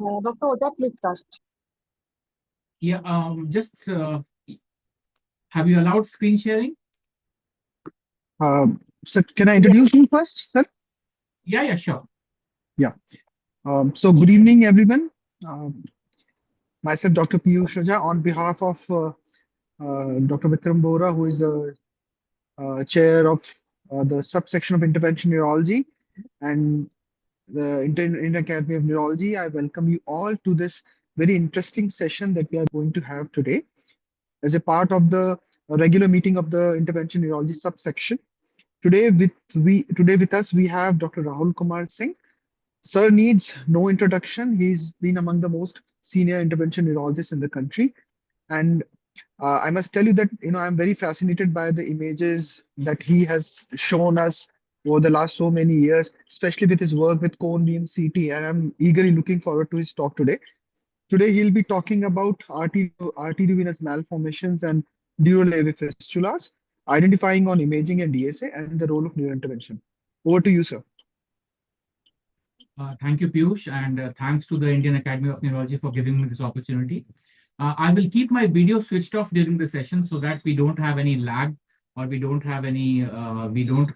Dr. Oda, please start. Yeah, just have you allowed screen sharing? Sir, can I Yes. introduce you first, sir? Yeah, sure. Yeah. So good evening, everyone. Um Myself, Dr. Piyush Raja, on behalf of Dr. Vikram Bora, who is the chair of the subsection of intervention neurology and the Indian Academy of Neurology, I welcome you all to this very interesting session that we are going to have today as a part of the regular meeting of the intervention neurology subsection. Today with us we have Dr. Rahul Kumar Singh. Sir needs no introduction. He's been among the most senior intervention neurologists in the country. And I must tell you that I'm very fascinated by the images that he has shown us over the last so many years, especially with his work with cone beam CT. And I'm eagerly looking forward to his talk today. Today he'll be talking about arteriovenous malformations and dural AV fistulas, identifying on imaging and DSA, and the role of neurointervention. Over to you, sir. Thank you, Piyush, and thanks to the Indian Academy of Neurology for giving me this opportunity. I will keep my video switched off during the session so that we don't have any lag or we don't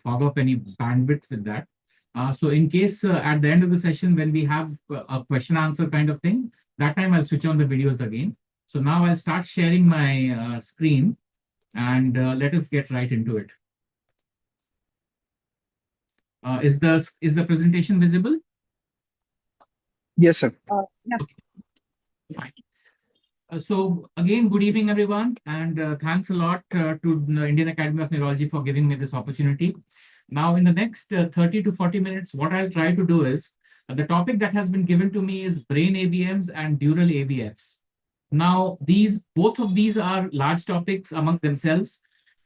fog up any bandwidth with that. So in case at the end of the session, when we have a question answer kind of thing, that time I'll switch on the videos again. So now I'll start sharing my screen and let us get right into it. Is the presentation visible? Yes, sir. Yes. Fine. So again, good evening, everyone, and thanks a lot to the Indian Academy of Neurology for giving me this opportunity. Now, in the next 30 to 40 minutes, what I'll try to do is, the topic that has been given to me is brain AVMs and dural AVFs. Now, both of these are large topics among themselves,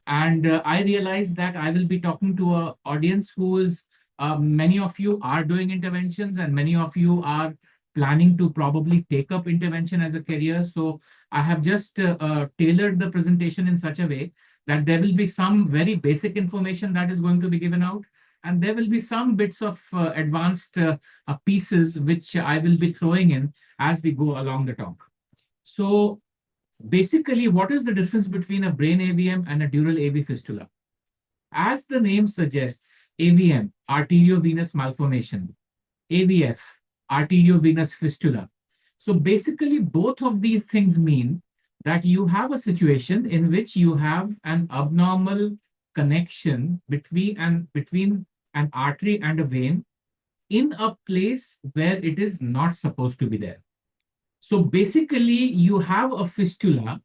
and I realize that I will be talking to an audience who is, many of you are doing interventions and many of you are planning to probably take up intervention as a career. So I have just tailored the presentation in such a way that there will be some very basic information that is going to be given out, and there will be some bits of advanced pieces which I will be throwing in as we go along the talk. So basically, what is the difference between a brain AVM and a dural AV fistula? As the name suggests, AVM, arteriovenous malformation, AVF, arteriovenous fistula. So basically, both of these things mean that you have a situation in which you have an abnormal connection between an artery and a vein in a place where it is not supposed to be there. So basically, you have a fistula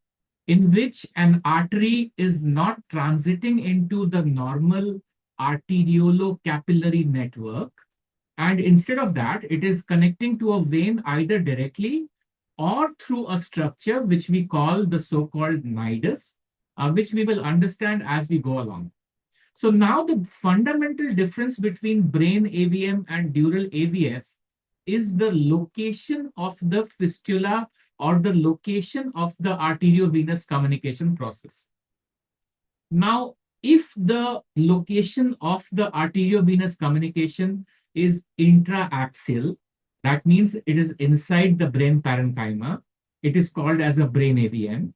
in which an artery is not transiting into the normal arteriolo-capillary network. And instead of that, it is connecting to a vein either directly or through a structure which we call the so-called nidus, which we will understand as we go along. So now the fundamental difference between brain AVM and dural AVF is the location of the fistula or the location of the arteriovenous communication process. Now, if the location of the arteriovenous communication is intraaxial, that means it is inside the brain parenchyma, it is called as a brain AVM.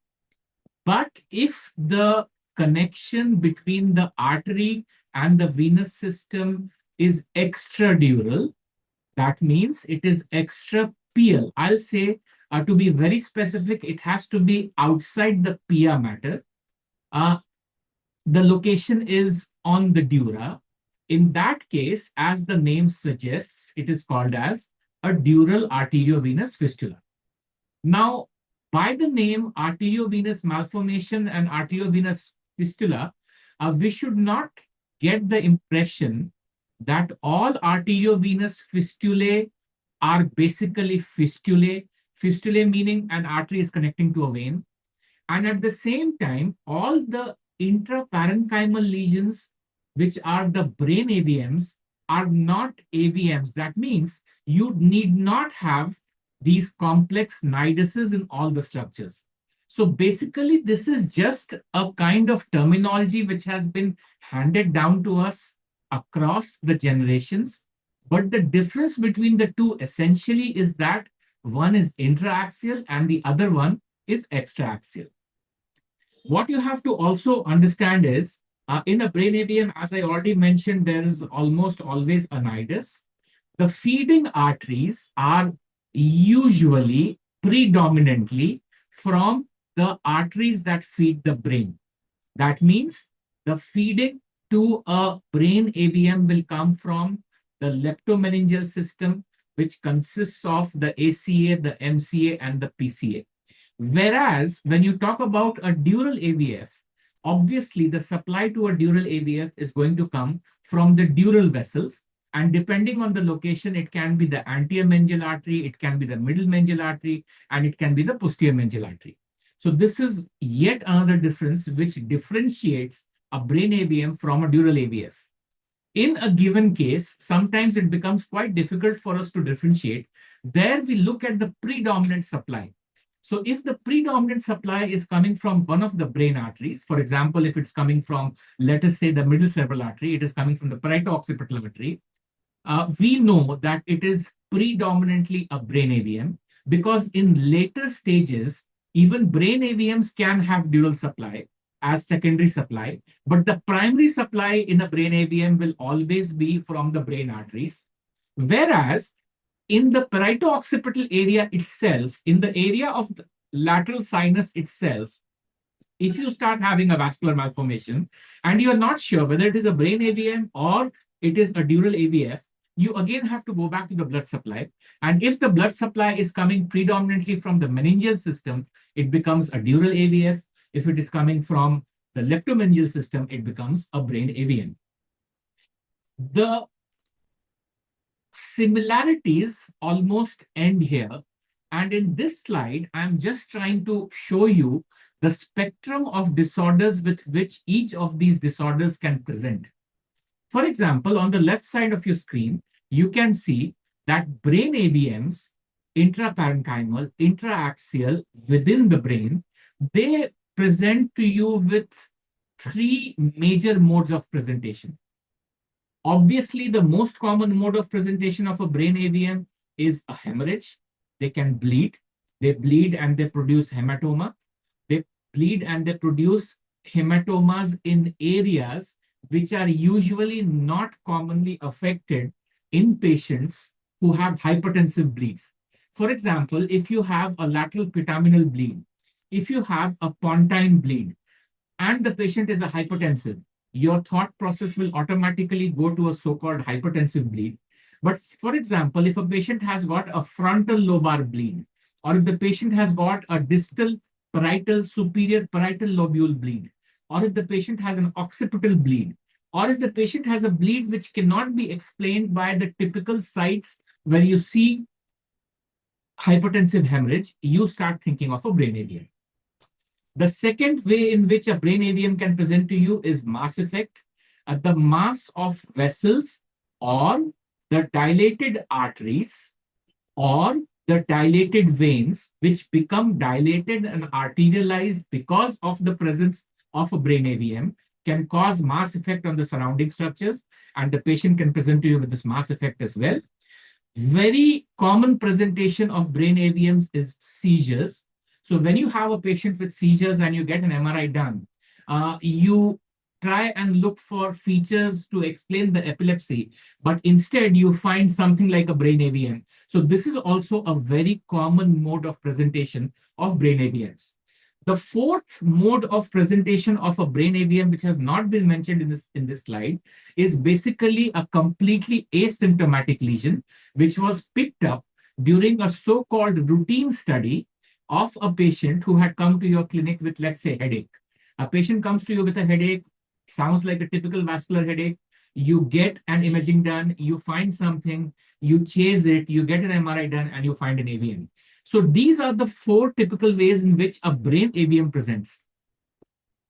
But if the connection between the artery and the venous system is extradural, that means it is extrapial. I'll say, to be very specific, it has to be outside the pia mater. The location is on the dura. In that case, as the name suggests, it is called as a dural arteriovenous fistula. Now, by the name arteriovenous malformation and arteriovenous fistula, we should not get the impression that all arteriovenous fistulae are basically fistulae. Fistulae meaning an artery is connecting to a vein. And at the same time, all the intraparenchymal lesions, which are the brain AVMs, are not AVMs. That means you need not have these complex niduses in all the structures. So basically, this is just a kind of terminology which has been handed down to us across the generations. But the difference between the two essentially is that One is intraaxial and the other one is extraaxial. What you have to also understand is in a brain AVM, as I already mentioned, there is almost always a nidus. The feeding arteries are usually predominantly from the arteries that feed the brain. That means the feeding to a brain AVM will come from the leptomeningeal system, which consists of the ACA, the MCA, and the PCA. Whereas when you talk about a dural AVF, obviously the supply to a dural AVF is going to come from the dural vessels. And depending on the location, it can be the anterior meningeal artery, it can be the middle meningeal artery, and it can be the posterior meningeal artery. So this is yet another difference which differentiates a brain AVM from a dural AVF. In a given case, sometimes it becomes quite difficult for us to differentiate. There we look at the predominant supply. So if the predominant supply is coming from one of the brain arteries, for example, if it's coming from, let us say, the middle cerebral artery, it is coming from the parieto-occipital artery, we know that it is predominantly a brain AVM because in later stages, even brain AVMs can have dural supply as secondary supply, but the primary supply in a brain AVM will always be from the brain arteries. Whereas in the parieto-occipital area itself, in the area of the lateral sinus itself, if you start having a vascular malformation and you're not sure whether it is a brain AVM or it is a dural AVF, you again have to go back to the blood supply. And if the blood supply is coming predominantly from the meningeal system, it becomes a dural AVF. If it is coming from the leptomeningeal system, it becomes a brain AVM. The similarities almost end here. And in this slide, I'm just trying to show you the spectrum of disorders with which each of these disorders can present. For example, on the left side of your screen, you can see that brain AVMs, intraparenchymal, intraaxial, within the brain, they present to you with three major modes of presentation. Obviously, the most common mode of presentation of a brain AVM is a hemorrhage. They can bleed. They bleed and they produce hematoma. They bleed and they produce hematomas in areas which are usually not commonly affected in patients who have hypertensive bleeds. For example, if you have a lateral putaminal bleed, if you have a pontine bleed, and the patient is a hypertensive, your thought process will automatically go to a so-called hypertensive bleed. But for example, if a patient has got a frontal lobar bleed, or if the patient has got a distal parietal superior parietal lobule bleed, or if the patient has an occipital bleed, or if the patient has a bleed which cannot be explained by the typical sites where you see hypertensive hemorrhage, you start thinking of a brain AVM. The second way in which a brain AVM can present to you is mass effect. The mass of vessels or the dilated arteries or the dilated veins, which become dilated and arterialized because of the presence of a brain AVM, can cause mass effect on the surrounding structures, and the patient can present to you with this mass effect as well. Very common presentation of brain AVMs is seizures. So when you have a patient with seizures and you get an MRI done, you try and look for features to explain the epilepsy, but instead you find something like a brain AVM. So this is also a very common mode of presentation of brain AVMs. The fourth mode of presentation of a brain AVM, which has not been mentioned in this slide, is basically a completely asymptomatic lesion, which was picked up during a so-called routine study of a patient who had come to your clinic with, let's say, headache. A patient comes to you with a headache, sounds like a typical vascular headache. You get an imaging done, you find something, you chase it, you get an MRI done, and you find an AVM. So these are the four typical ways in which a brain AVM presents.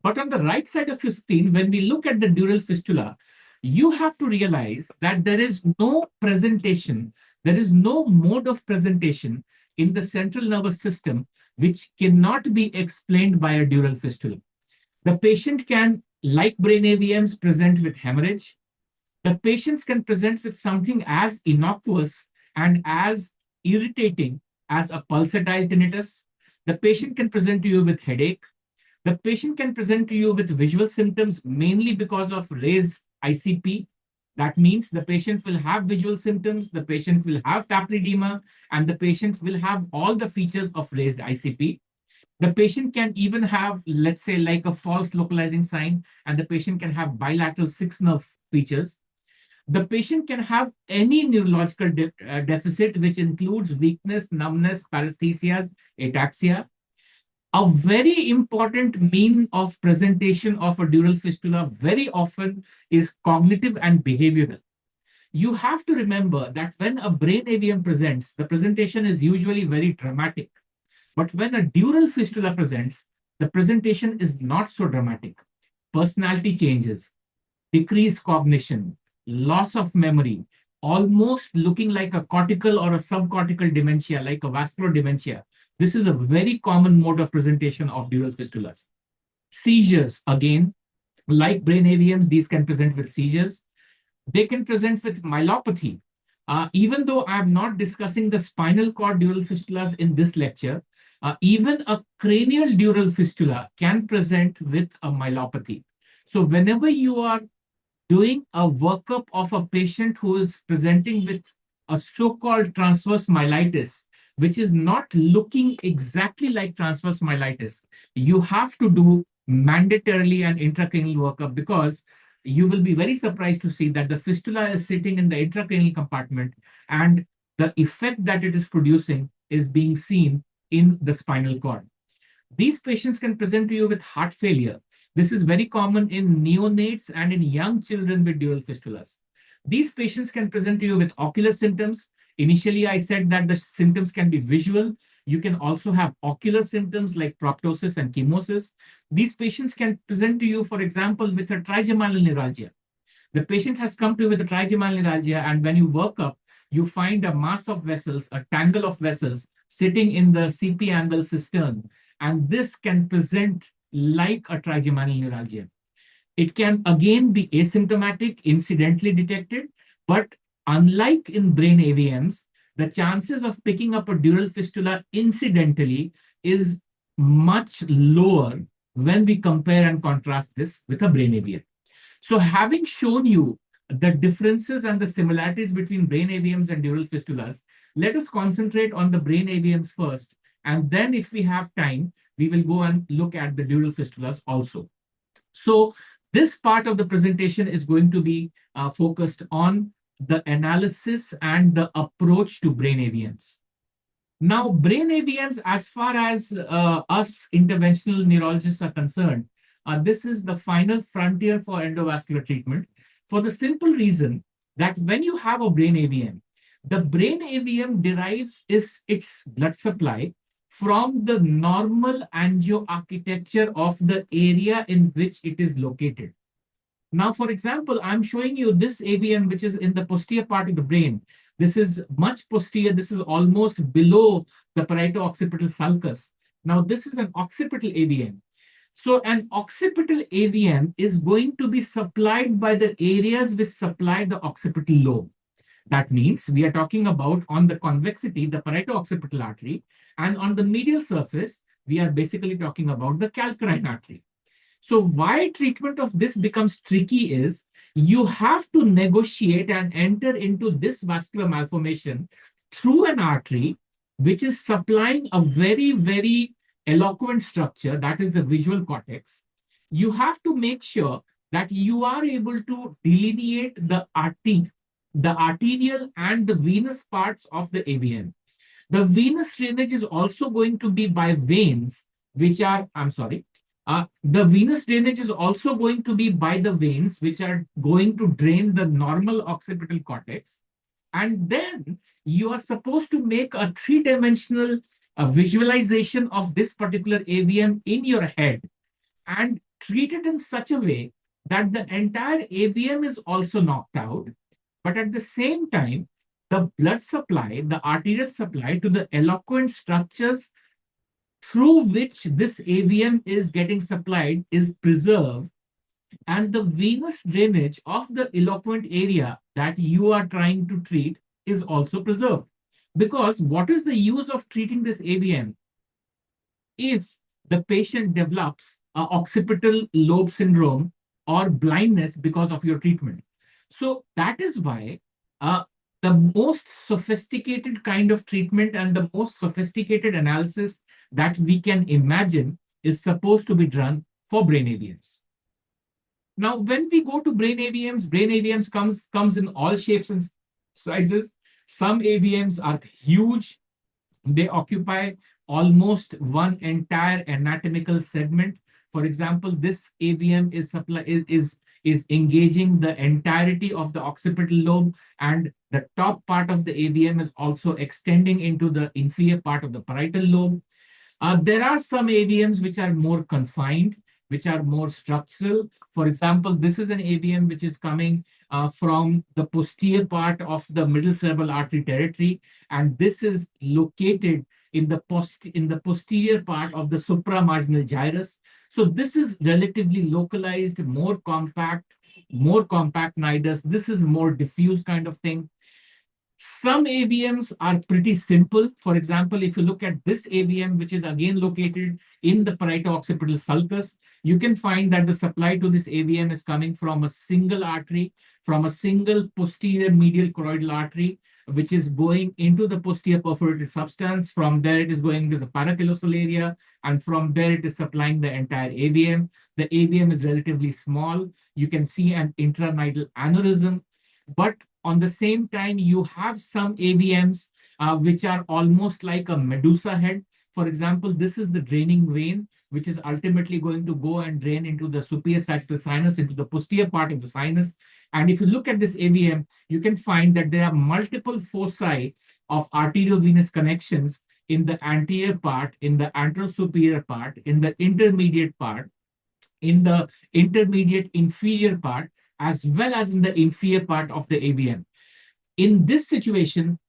But on the right side of your screen, when we look at the dural fistula, you have to realize that there is no presentation, there is no mode of presentation in the central nervous system which cannot be explained by a dural fistula. The patient can, like brain AVMs, present with hemorrhage. The patients can present with something as innocuous and as irritating as a pulsatile tinnitus. The patient can present to you with headache. The patient can present to you with visual symptoms mainly because of raised ICP. That means the patient will have visual symptoms, the patient will have papilledema, and the patient will have all the features of raised ICP. The patient can even have, let's say, like a false localizing sign, and the patient can have bilateral sixth nerve features. The patient can have any neurological deficit, which includes weakness, numbness, paresthesias, ataxia. A very important mean of presentation of a dural fistula very often is cognitive and behavioral. You have to remember that when a brain AVM presents, the presentation is usually very dramatic. But when a dural fistula presents, the presentation is not so dramatic. Personality changes, decreased cognition, loss of memory, almost looking like a cortical or a subcortical dementia, like a vascular dementia. This is a very common mode of presentation of dural fistulas. Seizures, again, like brain AVMs, these can present with seizures. They can present with myelopathy. Even though I'm not discussing the spinal cord dural fistulas in this lecture, even a cranial dural fistula can present with a myelopathy. So whenever you are doing a workup of a patient who is presenting with a so-called transverse myelitis, which is not looking exactly like transverse myelitis, you have to do mandatorily an intracranial workup, because you will be very surprised to see that the fistula is sitting in the intracranial compartment and the effect that it is producing is being seen in the spinal cord. These patients can present to you with heart failure. This is very common in neonates and in young children with dural fistulas. These patients can present to you with ocular symptoms. Initially, I said that the symptoms can be visual. You can also have ocular symptoms like proptosis and chemosis. These patients can present to you, for example, with a trigeminal neuralgia. The patient has come to you with a trigeminal neuralgia, and when you work up, you find a mass of vessels, a tangle of vessels sitting in the CP angle cistern, and this can present like a trigeminal neuralgia. It can again be asymptomatic, incidentally detected, but unlike in brain AVMs, the chances of picking up a dural fistula incidentally is much lower when we compare and contrast this with a brain AVM. So having shown you the differences and the similarities between brain AVMs and dural fistulas, let us concentrate on the brain AVMs first. And then if we have time, we will go and look at the dural fistulas also. So this part of the presentation is going to be focused on the analysis and the approach to brain AVMs. Now, brain AVMs, as far as us interventional neurologists are concerned, this is the final frontier for endovascular treatment, for the simple reason that when you have a brain AVM, the brain AVM derives its blood supply from the normal angioarchitecture of the area in which it is located. Now, for example, I'm showing you this AVM, which is in the posterior part of the brain. This is much posterior. This is almost below the parieto-occipital sulcus. Now, this is an occipital AVM. So an occipital AVM is going to be supplied by the areas which supply the occipital lobe. That means we are talking about on the convexity, the parieto-occipital artery, and on the medial surface, we are basically talking about the calcarine artery. So why treatment of this becomes tricky is you have to negotiate and enter into this vascular malformation through an artery which is supplying a very, very eloquent structure, that is the visual cortex. You have to make sure that you are able to delineate the arterial and the venous parts of the AVM. The venous drainage is also going to be by veins, which are, the venous drainage is also going to be by the veins, which are going to drain the normal occipital cortex. And then you are supposed to make a three-dimensional visualization of this particular AVM in your head and treat it in such a way that the entire AVM is also knocked out. But at the same time, the blood supply, the arterial supply to the eloquent structures through which this AVM is getting supplied is preserved, and the venous drainage of the eloquent area that you are trying to treat is also preserved. Because what is the use of treating this AVM if the patient develops a occipital lobe syndrome or blindness because of your treatment? So that is why uh, the most sophisticated kind of treatment and the most sophisticated analysis that we can imagine is supposed to be done for brain AVMs. Now, when we go to brain AVMs comes in all shapes and sizes. Some AVMs are huge. They occupy almost one entire anatomical segment. For example, this AVM is engaging the entirety of the occipital lobe, and the top part of the AVM is also extending into the inferior part of the parietal lobe. There are some AVMs which are more confined, which are more structural. For example, this is an AVM which is coming from the posterior part of the middle cerebral artery territory, and this is located in the posterior part of the supramarginal gyrus. So this is relatively localized, more compact nidus. This is more diffuse kind of thing. Some AVMs are pretty simple. For example, if you look at this AVM, which is again located in the parieto-occipital sulcus, you can find that the supply to this AVM is coming from a single artery, from a single posterior medial choroidal artery, which is going into the posterior perforated substance. From there, it is going to the paracilosal area, and from there, it is supplying the entire AVM. The AVM is relatively small. You can see an intranidal aneurysm, but on the same time, you have some AVMs which are almost like a Medusa head. For example, this is the draining vein, which is ultimately going to go and drain into the superior sagittal sinus, into the posterior part of the sinus. And if you look at this AVM, you can find that there are multiple foci of arteriovenous connections in the anterior part, in the anterosuperior part, in the intermediate part, in the intermediate inferior part, as well as in the inferior part of the AVM. In this situation,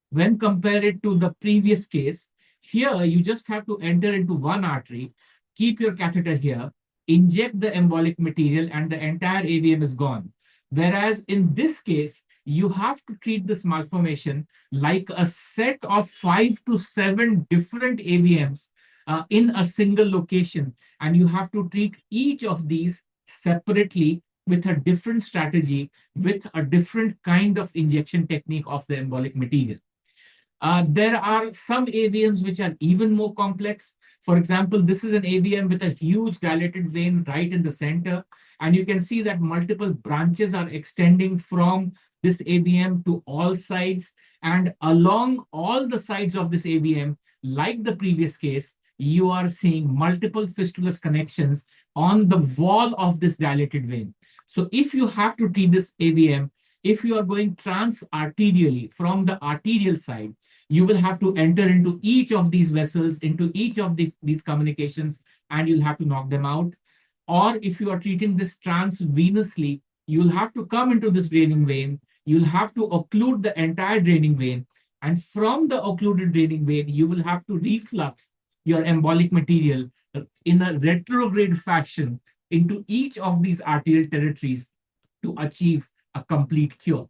when compared to the previous case, here you just have to enter into one artery, keep your catheter here, inject the embolic material, and the entire AVM is gone. Whereas in this case, you have to treat this malformation like a set of 5 to 7 different AVMs in a single location, and you have to treat each of these separately with a different strategy, with a different kind of injection technique of the embolic material. There are some AVMs which are even more complex. For example, this is an AVM with a huge dilated vein right in the center, and you can see that multiple branches are extending from this AVM to all sides, and along all the sides of this AVM, like the previous case, you are seeing multiple fistulous connections on the wall of this dilated vein. So if you have to treat this AVM, if you are going trans-arterially from the arterial side, you will have to enter into each of these vessels, into each of these communications, and you'll have to knock them out. Or if you are treating this transvenously, you'll have to come into this draining vein, you'll have to occlude the entire draining vein, and from the occluded draining vein, you will have to reflux your embolic material in a retrograde fashion into each of these arterial territories to achieve a complete cure.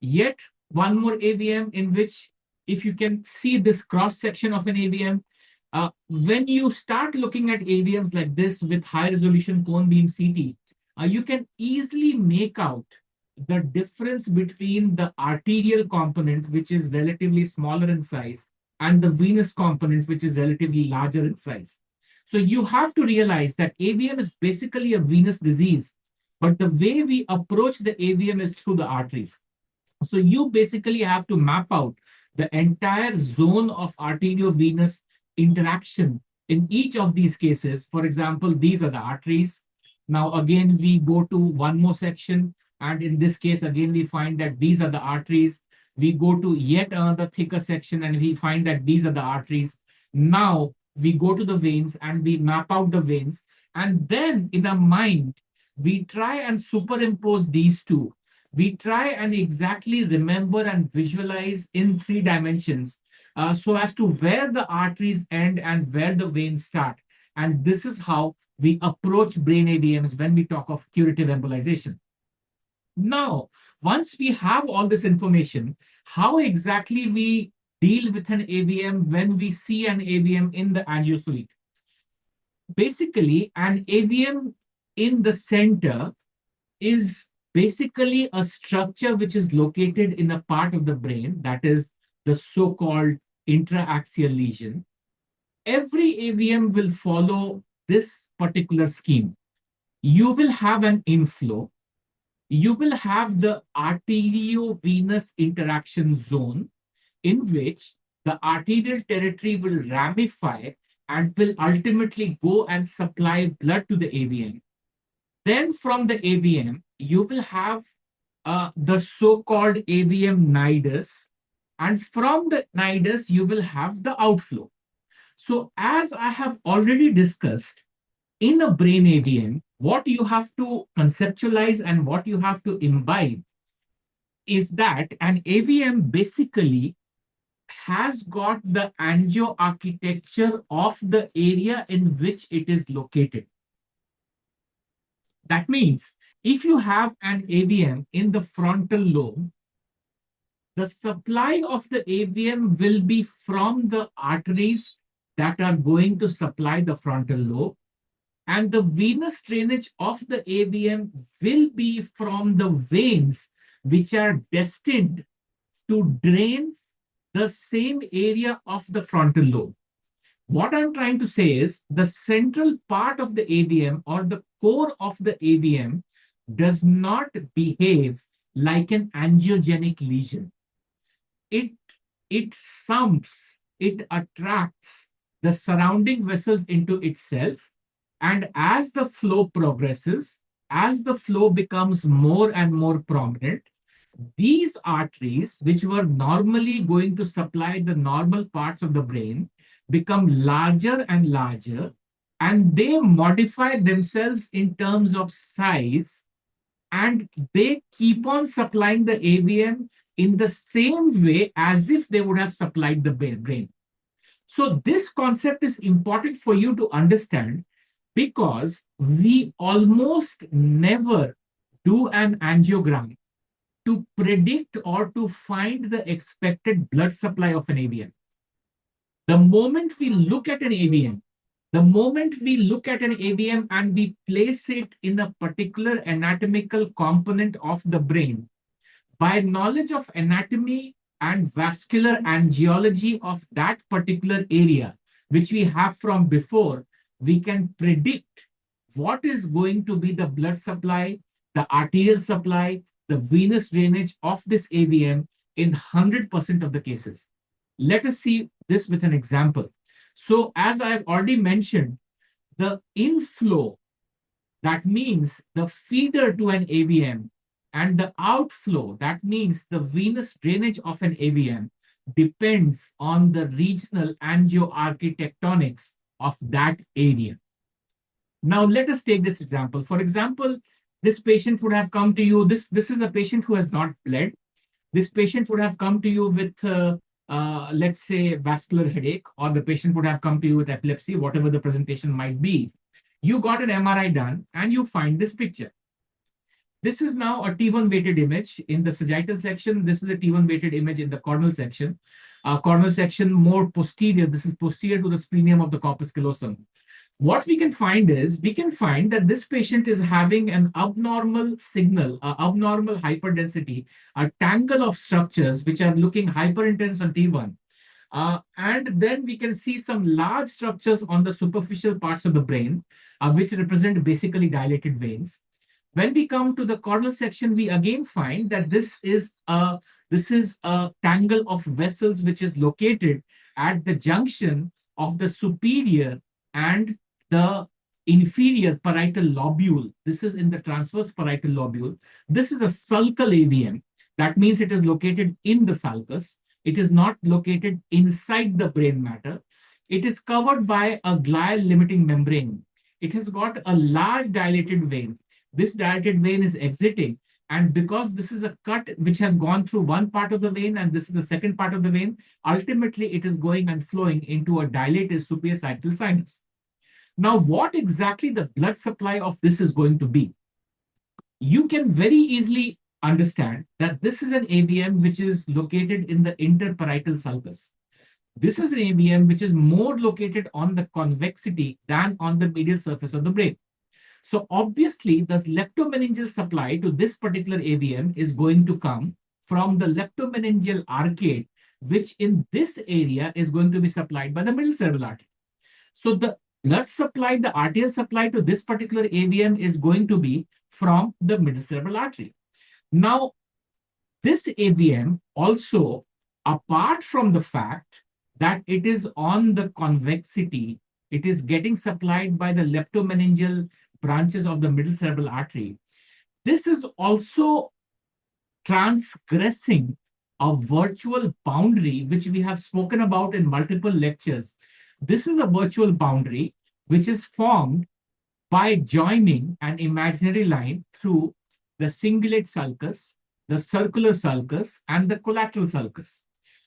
Yet one more AVM in which, if you can see this cross section of an AVM, when you start looking at AVMs like this with high resolution cone beam CT, you can easily make out the difference between the arterial component, which is relatively smaller in size, and the venous component, which is relatively larger in size. So you have to realize that AVM is basically a venous disease, but the way we approach the AVM is through the arteries. So you basically have to map out the entire zone of arteriovenous interaction in each of these cases. For example, these are the arteries. Now, again, we go to one more section. And in this case, again, we find that these are the arteries. We go to yet another thicker section and we find that these are the arteries. Now, we go to the veins and we map out the veins. And then in our mind, we try and superimpose these two. We try and exactly remember and visualize in 3 dimensions so as to where the arteries end and where the veins start. And this is how we approach brain AVMs when we talk of curative embolization. Now, Once we have all this information, how exactly we deal with an AVM when we see an AVM in the angio suite? Basically, an AVM in the center is basically a structure which is located in a part of the brain, that is the so-called intraaxial lesion. Every AVM will follow this particular scheme. You will have an inflow. You will have the arteriovenous interaction zone, in which the arterial territory will ramify and will ultimately go and supply blood to the AVM. Then from the AVM, you will have the so-called AVM nidus, and from the nidus, you will have the outflow. So as I have already discussed, in a brain AVM, what you have to conceptualize and what you have to imbibe is that an AVM basically has got the angio-architecture of the area in which it is located. That means if you have an AVM in the frontal lobe, the supply of the AVM will be from the arteries that are going to supply the frontal lobe, and the venous drainage of the AVM will be from the veins which are destined to drain the same area of the frontal lobe. What I'm trying to say is the central part of the AVM or the core of the AVM does not behave like an angiogenic lesion. It sumps, it attracts the surrounding vessels into itself, and as the flow progresses, as the flow becomes more and more prominent, these arteries, which were normally going to supply the normal parts of the brain, become larger and larger, and they modify themselves in terms of size, and they keep on supplying the AVM in the same way as if they would have supplied the brain. So this concept is important for you to understand, because we almost never do an angiogram to predict or to find the expected blood supply of an AVM. The moment we look at an AVM, and we place it in a particular anatomical component of the brain, by knowledge of anatomy and vascular angiology of that particular area, which we have from before, we can predict what is going to be the blood supply, the arterial supply, the venous drainage of this AVM in 100% of the cases. Let us see this with an example. So as I've already mentioned, the inflow, that means the feeder to an AVM, and the outflow, that means the venous drainage of an AVM, depends on the regional angioarchitectonics of that area. Now, let us take this example. For example, this patient would have come to you. This is a patient who has not bled. This patient would have come to you with, let's say, vascular headache, or the patient would have come to you with epilepsy, whatever the presentation might be. You got an MRI done, and you find this picture. This is now a T1 weighted image in the sagittal section. This is a T1 weighted image in the corneal section. Corneal section more posterior. This is posterior to the splenium of the corpus callosum. What we can find is, we can find that this patient is having an abnormal signal, abnormal hyperdensity, a tangle of structures which are looking hyperintense on T1. And then we can see some large structures on the superficial parts of the brain, which represent basically dilated veins. When we come to the corneal section, we again find that this is a tangle of vessels which is located at the junction of the superior and the inferior parietal lobule. This is in the transverse parietal lobule. This is a sulcal AVM. That means it is located in the sulcus. It is not located inside the brain matter. It is covered by a glial limiting membrane. It has got a large dilated vein. This dilated vein is exiting, and because this is a cut which has gone through one part of the vein and this is the second part of the vein, ultimately it is going and flowing into a dilated superior sagittal sinus. Now, what exactly the blood supply of this is going to be? You can very easily understand that this is an AVM which is located in the interparietal sulcus. This is an AVM which is more located on the convexity than on the medial surface of the brain. So obviously, the leptomeningeal supply to this particular AVM is going to come from the leptomeningeal arcade, which in this area is going to be supplied by the middle cerebral artery. So the blood supply, the arterial supply to this particular AVM is going to be from the middle cerebral artery. Now, this AVM also, apart from the fact that it is on the convexity, it is getting supplied by the leptomeningeal branches of the middle cerebral artery. This is also transgressing a virtual boundary, which we have spoken about in multiple lectures. This is a virtual boundary which is formed by joining an imaginary line through the cingulate sulcus, the circular sulcus, and the collateral sulcus.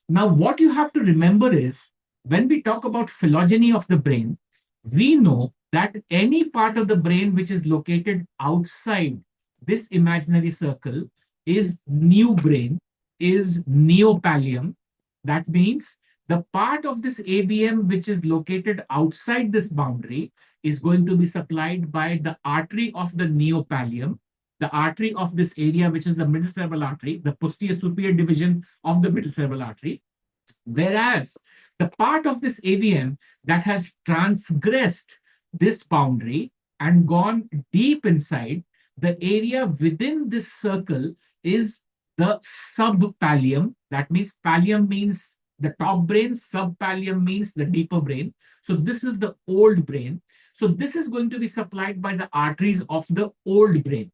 Now, what you have to remember is when we talk about phylogeny of the brain, we know that any part of the brain which is located outside this imaginary circle is new brain, is neopallium. That means the part of this AVM which is located outside this boundary is going to be supplied by the artery of the neopallium, the artery of this area, which is the middle cerebral artery, the posterior superior division of the middle cerebral artery. Whereas the part of this AVM that has transgressed this boundary and gone deep inside, the area within this circle is the subpallium. That means pallium means the top brain, subpallium means the deeper brain. So this is the old brain. So this is going to be supplied by the arteries of the old brain.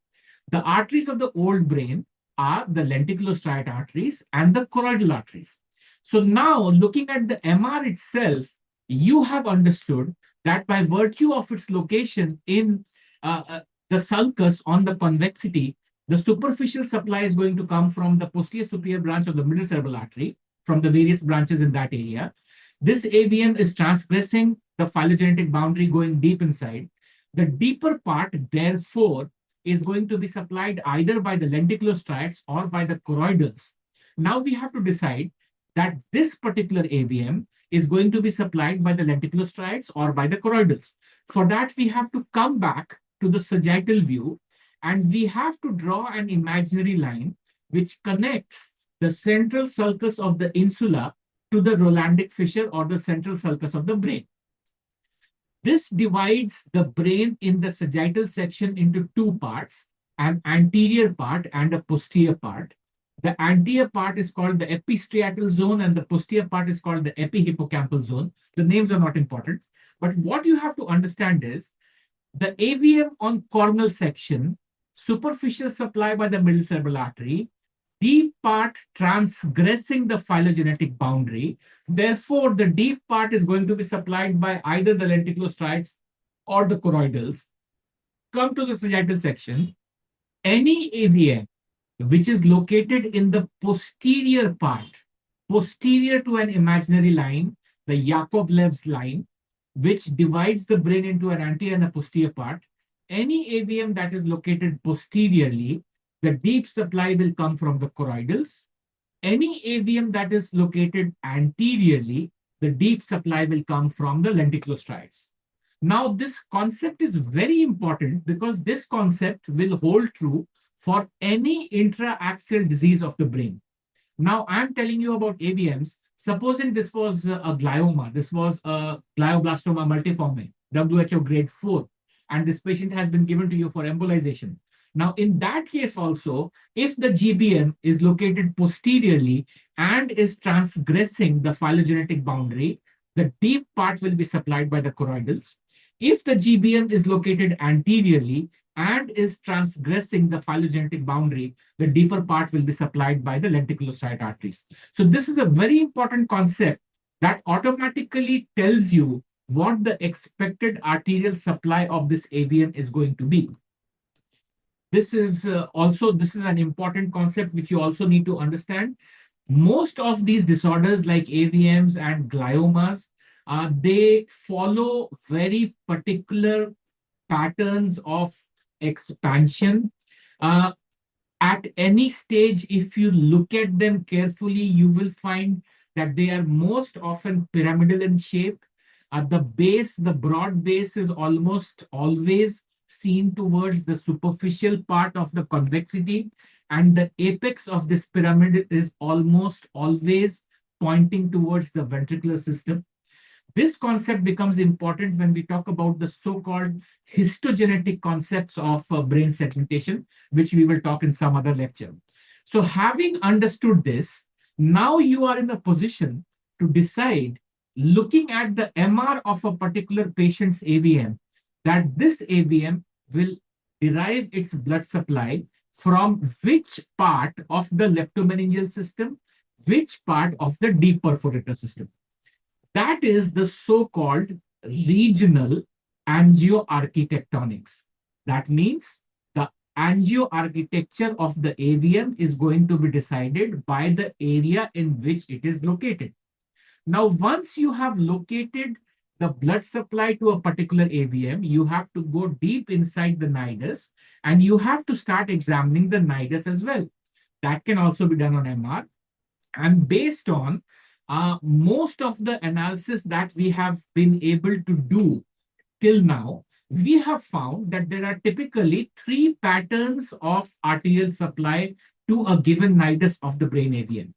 The arteries of the old brain are the lenticulostriate arteries and the choroidal arteries. So now looking at the MR itself, you have understood that by virtue of its location in the sulcus on the convexity, the superficial supply is going to come from the posterior superior branch of the middle cerebral artery, from the various branches in that area. This AVM is transgressing the phylogenetic boundary going deep inside. The deeper part, therefore, is going to be supplied either by the lenticulostriates or by the choroidals. Now we have to decide that this particular AVM is going to be supplied by the lenticulostriates or by the choroidals. For that, we have to come back to the sagittal view, and we have to draw an imaginary line which connects the central sulcus of the insula to the Rolandic fissure or the central sulcus of the brain. This divides the brain in the sagittal section into two parts, an anterior part and a posterior part. The anterior part is called the epistriatal zone and the posterior part is called the epihippocampal zone. The names are not important. But what you have to understand is the AVM on cornal section, superficial supply by the middle cerebral artery, deep part transgressing the phylogenetic boundary. Therefore, the deep part is going to be supplied by either the lenticulostriates or the choroidals. Come to the sagittal section. Any AVM which is located in the posterior part, posterior to an imaginary line, the Yakovlev's line, which divides the brain into an anterior and a posterior part. Any AVM that is located posteriorly, the deep supply will come from the choroidals. Any AVM that is located anteriorly, the deep supply will come from the lenticulostriates. Now, this concept is very important because this concept will hold true for any intraaxial disease of the brain. Now, I'm telling you about AVMs. Supposing this was a glioma, this was a glioblastoma multiforme, WHO grade 4, and this patient has been given to you for embolization. Now, in that case also, if the GBM is located posteriorly and is transgressing the phylogenetic boundary, the deep part will be supplied by the choroidals. If the GBM is located anteriorly and is transgressing the phylogenetic boundary, the deeper part will be supplied by the lenticulostriate arteries. So this is a very important concept that automatically tells you what the expected arterial supply of this AVM is going to be. This is an important concept which you also need to understand. Most of these disorders like AVMs and gliomas, they follow very particular patterns of expansion. At any stage, if you look at them carefully, you will find that they are most often pyramidal in shape. At the base, the broad base is almost always seen towards the superficial part of the convexity, and the apex of this pyramid is almost always pointing towards the ventricular system. This concept becomes important when we talk about the so-called histogenetic concepts of brain segmentation, which we will talk in some other lecture. So having understood this, now you are in a position to decide, looking at the MR of a particular patient's AVM, that this AVM will derive its blood supply from which part of the leptomeningeal system, which part of the deep perforator system. That is the so-called regional angioarchitectonics. That means the angioarchitecture of the AVM is going to be decided by the area in which it is located. Now, once you have located the blood supply to a particular AVM, you have to go deep inside the nidus and you have to start examining the nidus as well. That can also be done on MR. And based on most of the analysis that we have been able to do till now, we have found that there are typically three patterns of arterial supply to a given nidus of the brain AVM.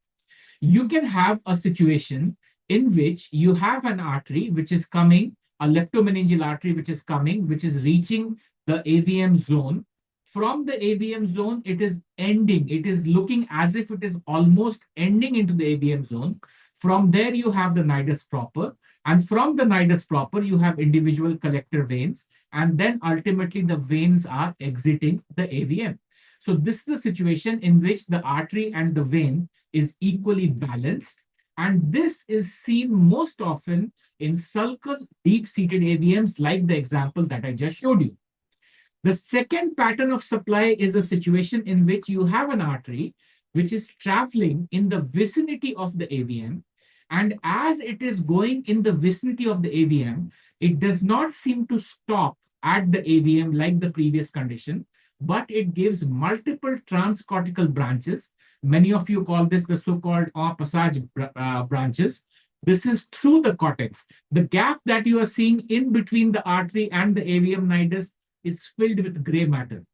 You can have a situation in which you have an artery which is coming, a leptomeningeal artery which is coming, which is reaching the AVM zone. From the AVM zone, it is ending. It is looking as if it is almost ending into the AVM zone. From there, you have the nidus proper. And from the nidus proper, you have individual collector veins. And then ultimately, the veins are exiting the AVM. So this is a situation in which the artery and the vein is equally balanced. And this is seen most often in sulcal deep-seated AVMs like the example that I just showed you. The second pattern of supply is a situation in which you have an artery which is traveling in the vicinity of the AVM. And as it is going in the vicinity of the AVM, it does not seem to stop at the AVM like the previous condition, but it gives multiple transcortical branches. Many of you call this the so-called en passage branches. This is through the cortex. The gap that you are seeing in between the artery and the AVM nidus is filled with gray matter.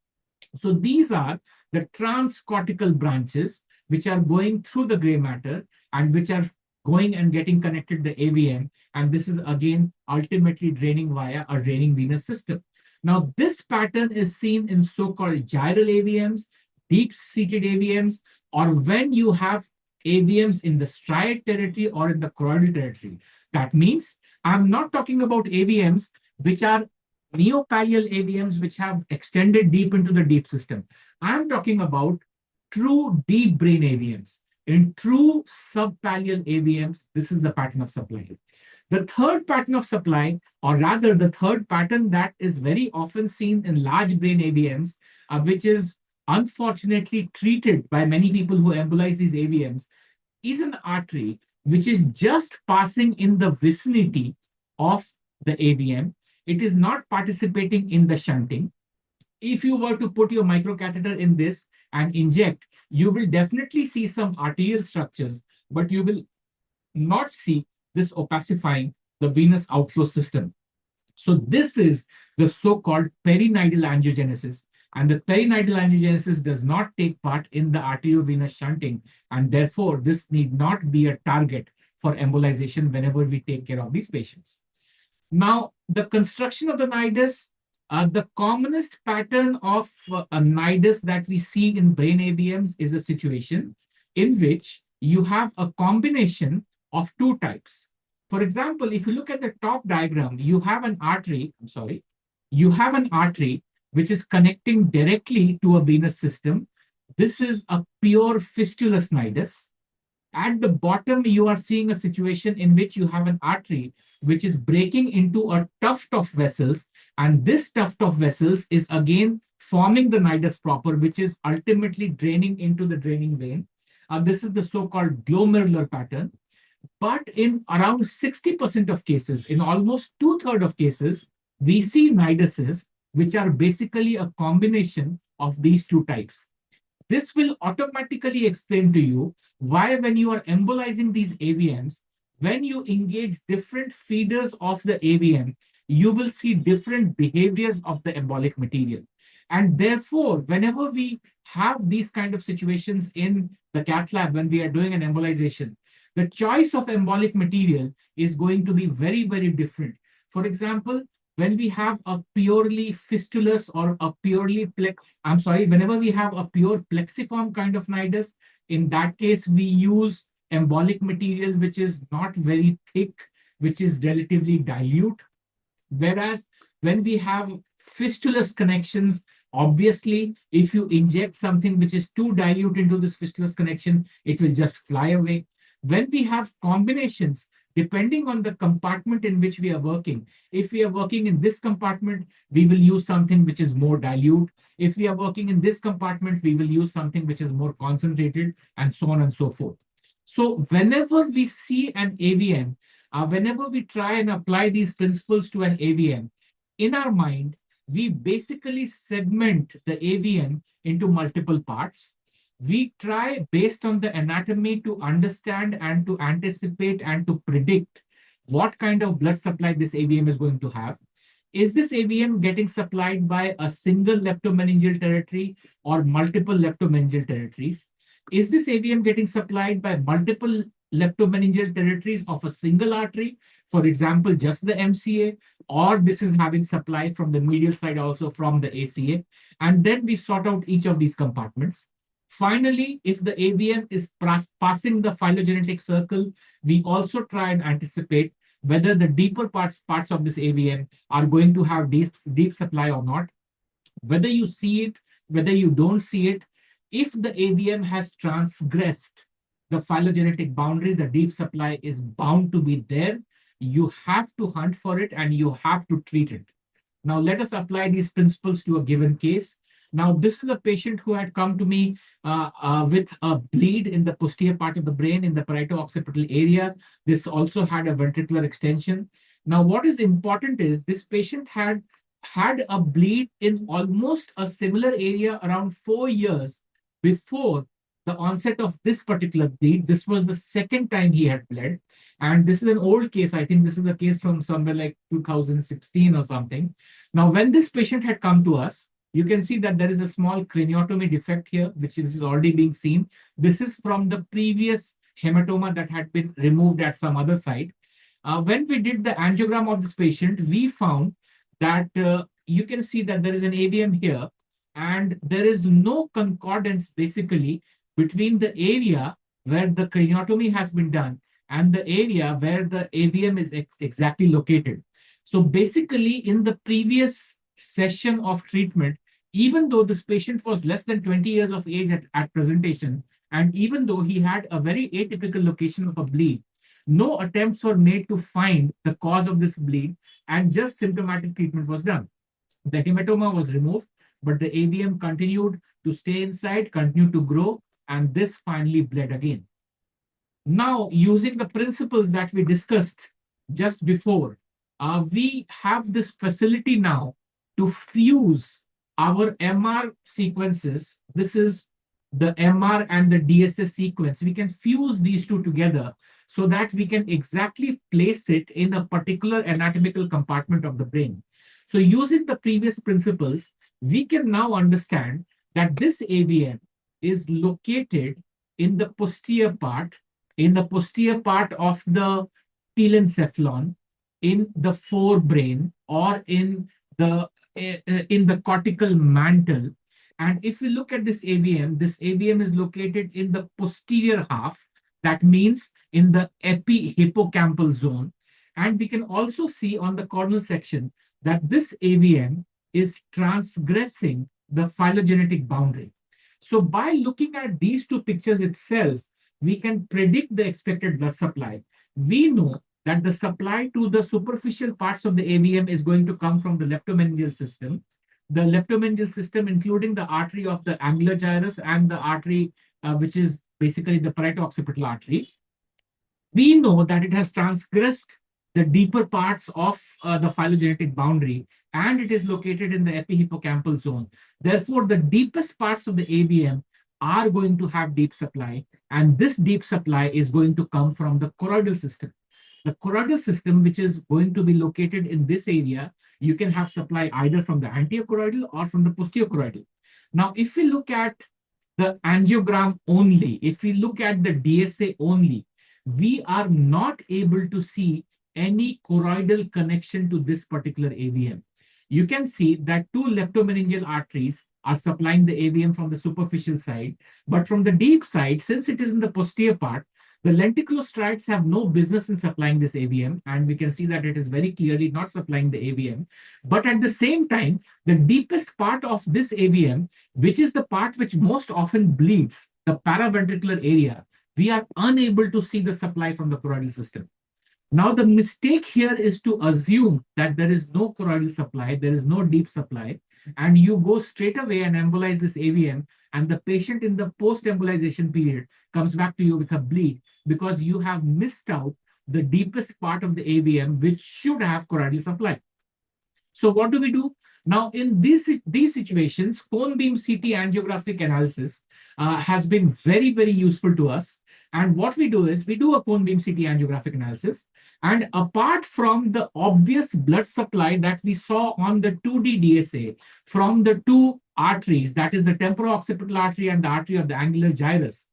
So these are the transcortical branches which are going through the gray matter and which are going and getting connected to the AVM. And this is again ultimately draining via a draining venous system. Now, this pattern is seen in so-called gyral AVMs, deep-seated AVMs, or when you have AVMs in the striate territory or in the choroidal territory. That means I'm not talking about AVMs which are neopallial AVMs which have extended deep into the deep system. I'm talking about true deep brain AVMs. In true subpallial AVMs, this is the pattern of supply. The third pattern of supply, or rather the third pattern that is very often seen in large brain AVMs, which is unfortunately treated by many people who embolize these AVMs, is an artery which is just passing in the vicinity of the AVM. It is not participating in the shunting. If you were to put your microcatheter in this and inject, you will definitely see some arterial structures, but you will not see this opacifying the venous outflow system. So this is the so-called perinidal angiogenesis. And the perinidal angiogenesis does not take part in the arteriovenous shunting. And therefore, this need not be a target for embolization whenever we take care of these patients. Now, the construction of the nidus, the commonest pattern of a nidus that we see in brain AVMs is a situation in which you have a combination of two types. For example, if you look at the top diagram, you have an artery, which is connecting directly to a venous system. This is a pure fistulous nidus. At the bottom, you are seeing a situation in which you have an artery which is breaking into a tuft of vessels. And this tuft of vessels is again forming the nidus proper, which is ultimately draining into the draining vein. This is the so-called glomerular pattern. But in around 60% of cases, in almost 2/3 of cases, we see niduses, which are basically a combination of these two types. This will automatically explain to you why when you are embolizing these AVMs, when you engage different feeders of the AVM, you will see different behaviors of the embolic material. And therefore, whenever we have these kind of situations in the cath lab, when we are doing an embolization, the choice of embolic material is going to be very, very different. For example, when we have a purely fistulous or a purely whenever we have a pure plexiform kind of nidus, in that case, we use embolic material which is not very thick, which is relatively dilute. Whereas when we have fistulous connections, obviously, if you inject something which is too dilute into this fistulous connection, it will just fly away. When we have combinations, depending on the compartment in which we are working, if we are working in this compartment, we will use something which is more dilute. If we are working in this compartment, we will use something which is more concentrated, and so on and so forth. So whenever we see an AVM, whenever we try and apply these principles to an AVM, in our mind, we basically segment the AVM into multiple parts. We try, based on the anatomy, to understand and to anticipate and to predict what kind of blood supply this AVM is going to have. Is this AVM getting supplied by a single leptomeningeal territory or multiple leptomeningeal territories? Is this AVM getting supplied by multiple leptomeningeal territories of a single artery, for example, just the MCA, or this is having supply from the medial side also from the ACA? And then we sort out each of these compartments. Finally, if the AVM is passing the phylogenetic circle, we also try and anticipate whether the deeper parts of this AVM are going to have deep supply or not. Whether you see it, whether you don't see it, if the AVM has transgressed the phylogenetic boundary, the deep supply is bound to be there. You have to hunt for it and you have to treat it. Now, let us apply these principles to a given case. Now, this is a patient who had come to me with a bleed in the posterior part of the brain in the parieto-occipital area. This also had a ventricular extension. Now, what is important is this patient had a bleed in almost a similar area around 4 years before the onset of this particular bleed. This was the second time he had bled. And this is an old case. I think this is a case from somewhere like 2016 or something. Now, when this patient had come to us, you can see that there is a small craniotomy defect here, which is already being seen. This is from the previous hematoma that had been removed at some other site. When we did the angiogram of this patient, we found that you can see that there is an AVM here, and there is no concordance basically between the area where the craniotomy has been done and the area where the AVM is exactly located. So basically, in the previous session of treatment, even though this patient was less than 20 years of age at presentation, and even though he had a very atypical location of a bleed, no attempts were made to find the cause of this bleed, and just symptomatic treatment was done. The hematoma was removed, but the AVM continued to stay inside, continued to grow, and this finally bled again. Now, using the principles that we discussed just before, we have this facility now to fuse our MR sequences. This is the MR and the DSS sequence. We can fuse these two together so that we can exactly place it in a particular anatomical compartment of the brain. So using the previous principles, we can now understand that this AVM is located in the posterior part of the telencephalon, in the forebrain, or in the cortical mantle. And if we look at this AVM is located in the posterior half. That means in the epihippocampal zone. And we can also see on the caudal section that this AVM is transgressing the phylogenetic boundary. So by looking at these two pictures itself, we can predict the expected blood supply. We know that the supply to the superficial parts of the AVM is going to come from the leptomeningeal system. The leptomeningeal system, including the artery of the angular gyrus and the artery, which is basically the parieto-occipital artery. We know that it has transgressed the deeper parts of the phylogenetic boundary, and it is located in the epihippocampal zone. Therefore, the deepest parts of the AVM are going to have deep supply, and this deep supply is going to come from the choroidal system. The choroidal system, which is going to be located in this area, you can have supply either from the anterochoroidal or from the posterior. Now, if we look at the angiogram only, if we look at the DSA only, we are not able to see any choroidal connection to this particular AVM. You can see that two leptomeningeal arteries are supplying the AVM from the superficial side, but from the deep side, since it is in the posterior part, the lenticulostriates have no business in supplying this AVM, and we can see that it is very clearly not supplying the AVM. But at the same time, the deepest part of this AVM, which is the part which most often bleeds, the paraventricular area, we are unable to see the supply from the choroidal system. Now, the mistake here is to assume that there is no choroidal supply, there is no deep supply, and you go straight away and embolize this AVM, and the patient in the post-embolization period comes back to you with a bleed because you have missed out the deepest part of the AVM, which should have choroidal supply. So what do we do? Now, in these situations, cone beam CT angiographic analysis has been very, very useful to us. And what we do is we do a cone beam CT angiographic analysis. And apart from the obvious blood supply that we saw on the 2D DSA from the two arteries, that is the temporooccipital artery and the artery of the angular gyrus,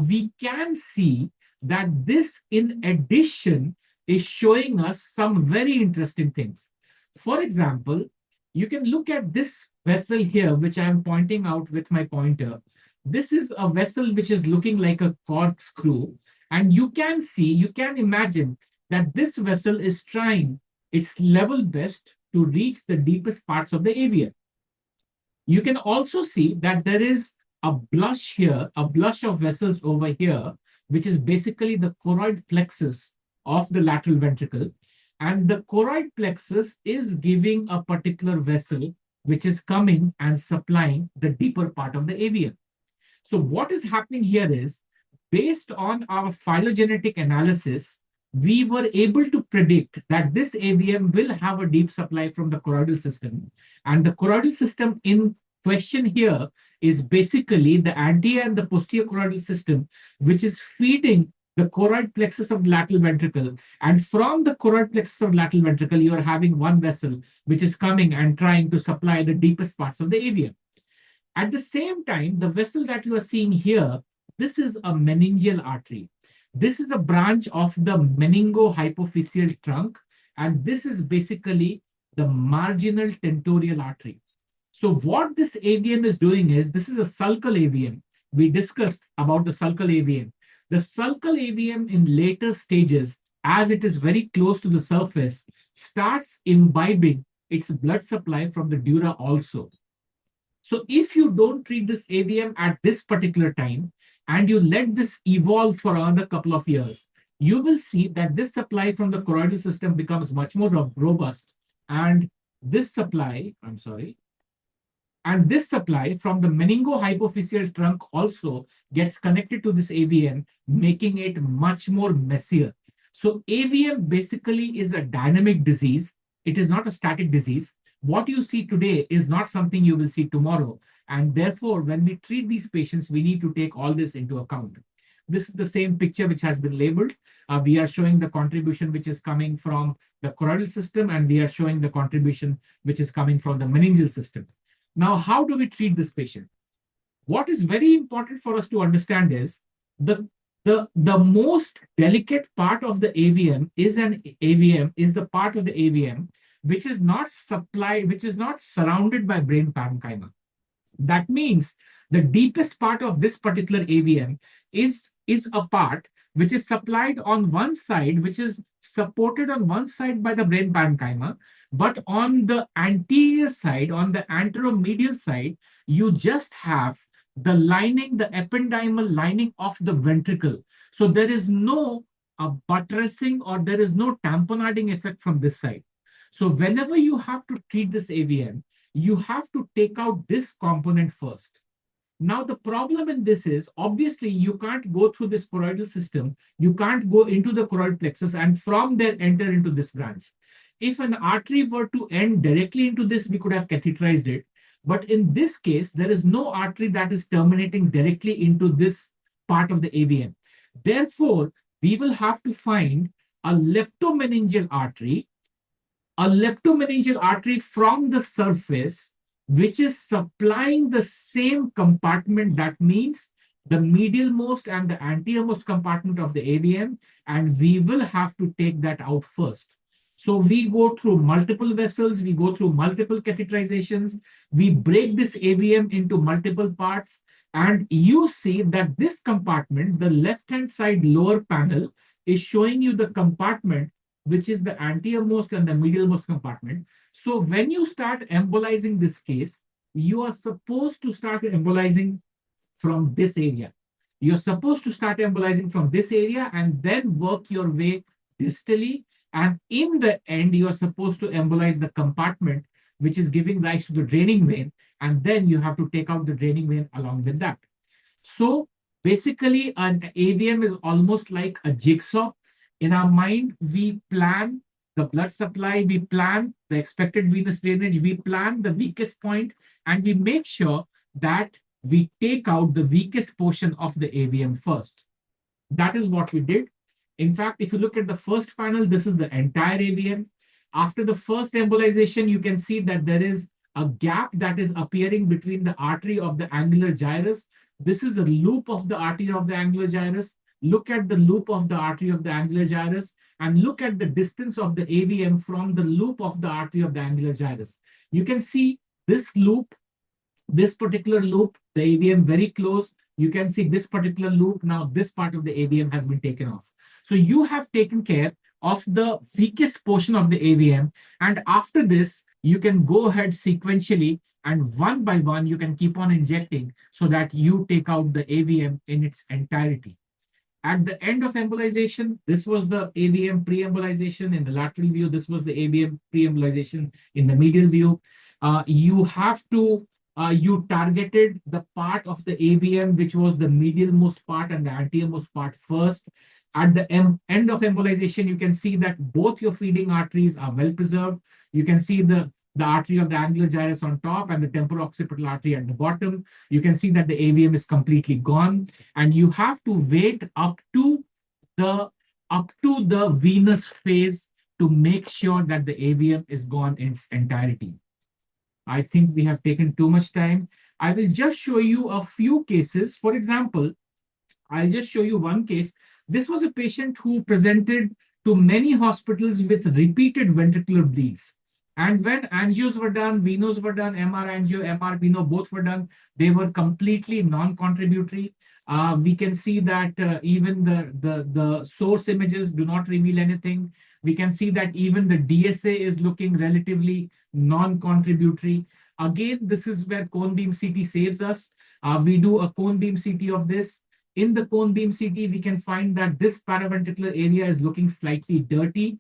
we can see that this, in addition, is showing us some very interesting things. For example, you can look at this vessel here, which I am pointing out with my pointer. This is a vessel which is looking like a corkscrew. And you can see, you can imagine that this vessel is trying its level best to reach the deepest parts of the AVM. You can also see that there is a blush here, a blush of vessels over here, which is basically the choroid plexus of the lateral ventricle. And the choroid plexus is giving a particular vessel which is coming and supplying the deeper part of the AVM. So what is happening here is, based on our phylogenetic analysis, we were able to predict that this AVM will have a deep supply from the choroidal system. And the choroidal system in question here is basically the anterior and the posterior choroidal system, which is feeding the choroid plexus of the lateral ventricle. And from the choroid plexus of the lateral ventricle, you are having one vessel which is coming and trying to supply the deepest parts of the AVM. At the same time, the vessel that you are seeing here, this is a meningeal artery. This is a branch of the meningohypophyseal trunk, and this is basically the marginal tentorial artery. So what this AVM is doing is, this is a sulcal AVM. We discussed about the sulcal AVM. The sulcal AVM in later stages, as it is very close to the surface, starts imbibing its blood supply from the dura also. So if you don't treat this AVM at this particular time, and you let this evolve for another couple of years, you will see that this supply from the choroidal system becomes much more robust. And this supply, and this supply from the meningohypophyseal trunk also gets connected to this AVM, making it much more messier. So AVM basically is a dynamic disease. It is not a static disease. What you see today is not something you will see tomorrow. And therefore, when we treat these patients, we need to take all this into account. This is the same picture which has been labeled. We are showing the contribution which is coming from the choroidal system, and we are showing the contribution which is coming from the meningeal system. Now, how do we treat this patient? What is very important for us to understand is the most delicate part of the AVM is the part of the AVM which is not supplied, which is not surrounded by brain parenchyma. That means the deepest part of this particular AVM is a part which is supplied on one side, which is supported on one side by the brain parenchyma, but on the anterior side, on the anteromedial side, you just have the lining, the ependymal lining of the ventricle. So there is no buttressing or there is no tamponading effect from this side. So whenever you have to treat this AVM, you have to take out this component first. Now, the problem in this is, obviously, you can't go through this choroidal system. You can't go into the choroid plexus and from there enter into this branch. If an artery were to end directly into this, we could have catheterized it. But in this case, there is no artery that is terminating directly into this part of the AVM. Therefore, we will have to find a leptomeningeal artery from the surface, which is supplying the same compartment. That means the medialmost and the anteriormost compartment of the AVM, and we will have to take that out first. So we go through multiple vessels, we go through multiple catheterizations, we break this AVM into multiple parts, and you see that this compartment, the left-hand side lower panel, is showing you the compartment which is the anteriormost and the medialmost compartment. So when you start embolizing this case, you are supposed to start embolizing from this area. You're supposed to start embolizing from this area and then work your way distally. And in the end, you're supposed to embolize the compartment which is giving rise to the draining vein. And then you have to take out the draining vein along with that. So basically, an AVM is almost like a jigsaw. In our mind, we plan the blood supply, we plan the expected venous drainage, we plan the weakest point, and we make sure that we take out the weakest portion of the AVM first. That is what we did. In fact, if you look at the first panel, this is the entire AVM. After the first embolization, you can see that there is a gap that is appearing between the artery of the angular gyrus. This is a loop of the artery of the angular gyrus. Look at the loop of the artery of the angular gyrus and look at the distance of the AVM from the loop of the artery of the angular gyrus. You can see this loop, this particular loop, the AVM very close. You can see this particular loop. Now this part of the AVM has been taken off. So you have taken care of the weakest portion of the AVM. And after this, you can go ahead sequentially and one by one, you can keep on injecting so that you take out the AVM in its entirety. At the end of embolization, this was the AVM pre-embolization. In the lateral view, this was the AVM pre-embolization in the medial view. You targeted the part of the AVM, which was the medialmost part and the anteriormost part first. At the end of embolization, you can see that both your feeding arteries are well preserved. You can see the artery of the angular gyrus on top and the temporal-occipital artery at the bottom. You can see that the AVM is completely gone, and you have to wait up to the venous phase to make sure that the AVM is gone in its entirety. I think we have taken too much time. I will just show you a few cases. For example, I'll just show you one case. This was a patient who presented to many hospitals with repeated ventricular bleeds. And when angios were done, venos were done, MR angio, MR veno, both were done, they were completely non-contributory. We can see that even the source images do not reveal anything. We can see that even the DSA is looking relatively non-contributory. Again, this is where cone beam CT saves us. We do a cone beam CT of this. In the cone beam CT, we can find that this paraventricular area is looking slightly dirty.